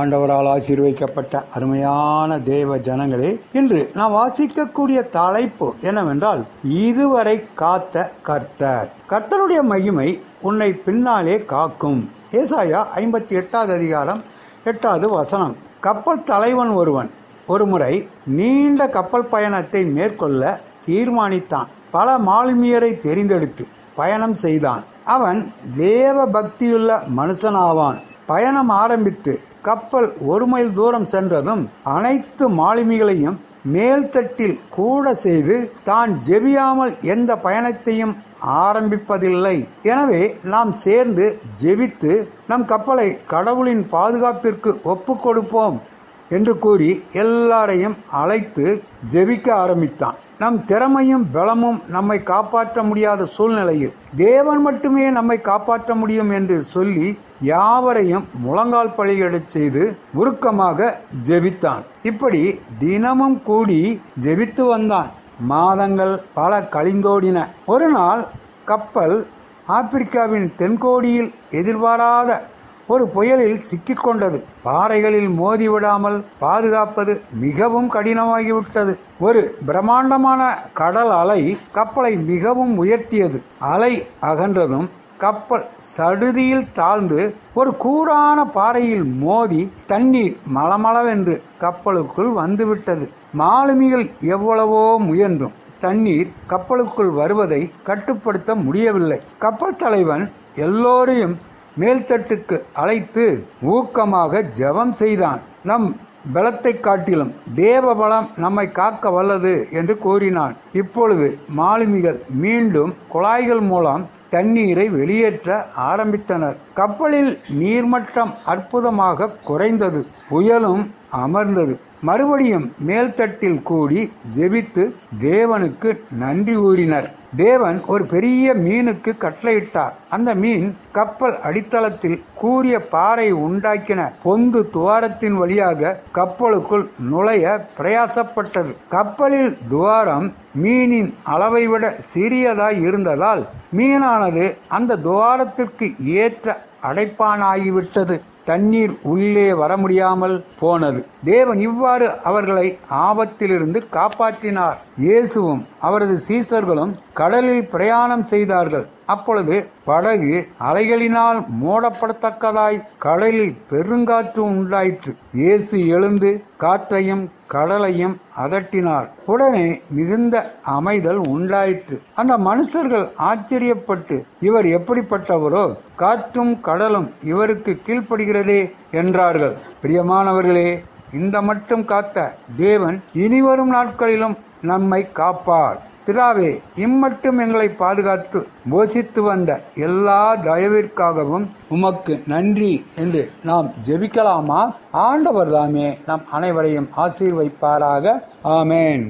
ஆண்டவரால் ஆசீர்வதிக்கப்பட்ட அருமையான தேவ ஜனங்களே, இன்று நாம் வாசிக்கக்கூடிய தலைப்பு என்னவென்றால், இதுவரை காத்த கர்த்தர். கர்த்தருடைய மகிமை உன்னை பின்னாலே காக்கும். ஏசாயா 58வது அதிகாரம் 8வது வசனம். கப்பல் தலைவன் ஒருவன் ஒருமுறை நீண்ட கப்பல் பயணத்தை மேற்கொள்ள தீர்மானித்தான். பல மாலுமியரை தெரிந்தெடுத்து பயணம் செய்தான். அவன் தேவ பக்தியுள்ள மனுஷனாவான். பயணம் ஆரம்பித்து கப்பல் 1 மைல் தூரம் சென்றதும் அனைத்து மாலுமிகளையும் மேல்தட்டில் கூட செய்து தான் ஜெபியாமல் எந்த பயணத்தையும் ஆரம்பிப்பதில்லை. எனவே நாம் சேர்ந்து ஜெபித்து நம் கப்பலை கடவுளின் பாதுகாப்பிற்கு ஒப்பு கொடுப்போம் என்று கூறி எல்லாரையும் அழைத்து ஜெபிக்க ஆரம்பித்தான். நம் திறமையும் பலமும் நம்மை காப்பாற்ற முடியாத சூழ்நிலையில் தேவன் மட்டுமே நம்மை காப்பாற்ற முடியும் என்று சொல்லி யாவரையும் முழங்கால் படியிடச் செய்து உருக்கமாக ஜெபித்தான். இப்படி தினமும் கூடி ஜெபித்து வந்தான். மாதங்கள் பல கழிந்தோடின. ஒரு நாள் கப்பல் ஆப்பிரிக்காவின் தென்கோடியில் எதிர்பாராத ஒரு புயலில் சிக்கிக்கொண்டது. பாறைகளில் மோதிவிடாமல் பாதுகாப்பது மிகவும் கடினமாகிவிட்டது. ஒரு பிரம்மாண்டமான கடல் அலை கப்பலை மிகவும் உயர்த்தியது. அலை அகன்றதும் கப்பல் சடுதியில் தாழ்ந்து ஒரு கூரான பாறையில் மோதி தண்ணீர் மளமளவென்று கப்பலுக்குள் வந்துவிட்டது. மாலுமிகள் எவ்வளவோ முயன்றும் தண்ணீர் கப்பலுக்குள் வருவதை கட்டுப்படுத்த முடியவில்லை. கப்பல் தலைவன் எல்லோரையும் மேல்தட்டுக்கு அழைத்து ஊக்கமாக ஜெபம் செய்தான். நம் பலத்தை காட்டிலும் தேவ பலம் நம்மை காக்க வல்லது என்று கூறினான். இப்பொழுது மாலுமிகள் மீண்டும் குழாய்கள் மூலம் தண்ணீரை வெளியேற்ற ஆரம்பித்தனர். கப்பலில் நீர்மட்டம் அற்புதமாக குறைந்தது. புயலும் அமர்ந்தது. மறுபடியும் மேல்தட்டில் கூடி ஜெபித்து தேவனுக்கு நன்றி கூறினர். தேவன் ஒரு பெரிய மீனுக்கு கட்டளையிட்டார். அந்த மீன் கப்பல் அடித்தளத்தில் கூரிய பாறை உண்டாக்கின பொந்து துவாரத்தின் வழியாக கப்பலுக்குள் நுழைய பிரயாசப்பட்டது. கப்பலில் துவாரம் மீனின் அளவை விட சிறியதாய் இருந்ததால் மீனானது அந்த துவாரத்திற்கு ஏற்ற அடைப்பானாகிவிட்டது. தண்ணீர் உள்ளே வர முடியாமல் போனது. தேவன் இவ்வாறு அவர்களை ஆபத்திலிருந்து காப்பாற்றினார். இயேசுவும் அவரது சீசர்களும் கடலில் பிரயாணம் செய்தார்கள். அப்பொழுது படகு அலைகளினால் மூடப்படத்தக்கதாய் கடலில் பெருங்காற்று உண்டாயிற்று. இயேசு எழுந்து காற்றையும் கடலையும் அதட்டினார். உடனே மிகுந்த அமைதல் உண்டாயிற்று. அந்த மனுஷர்கள் ஆச்சரியப்பட்டு, இவர் எப்படிப்பட்டவரோ, காற்றும் கடலும் இவருக்கு கீழ்ப்படுகிறதே என்றார்கள். பிரியமானவர்களே, இந்த மட்டும் காத்த தேவன் இனிவரும் நாட்களிலும் நம்மை காப்பார். பிதாவே, இம்மட்டும் எங்களை பாதுகாத்து போஷித்து வந்த எல்லா தயவிற்காகவும் உமக்கு நன்றி என்று நாம் ஜெபிக்கலாமா? ஆண்டவர் தாமே நம் அனைவரையும் ஆசீர்வதிப்பாராக. ஆமேன்.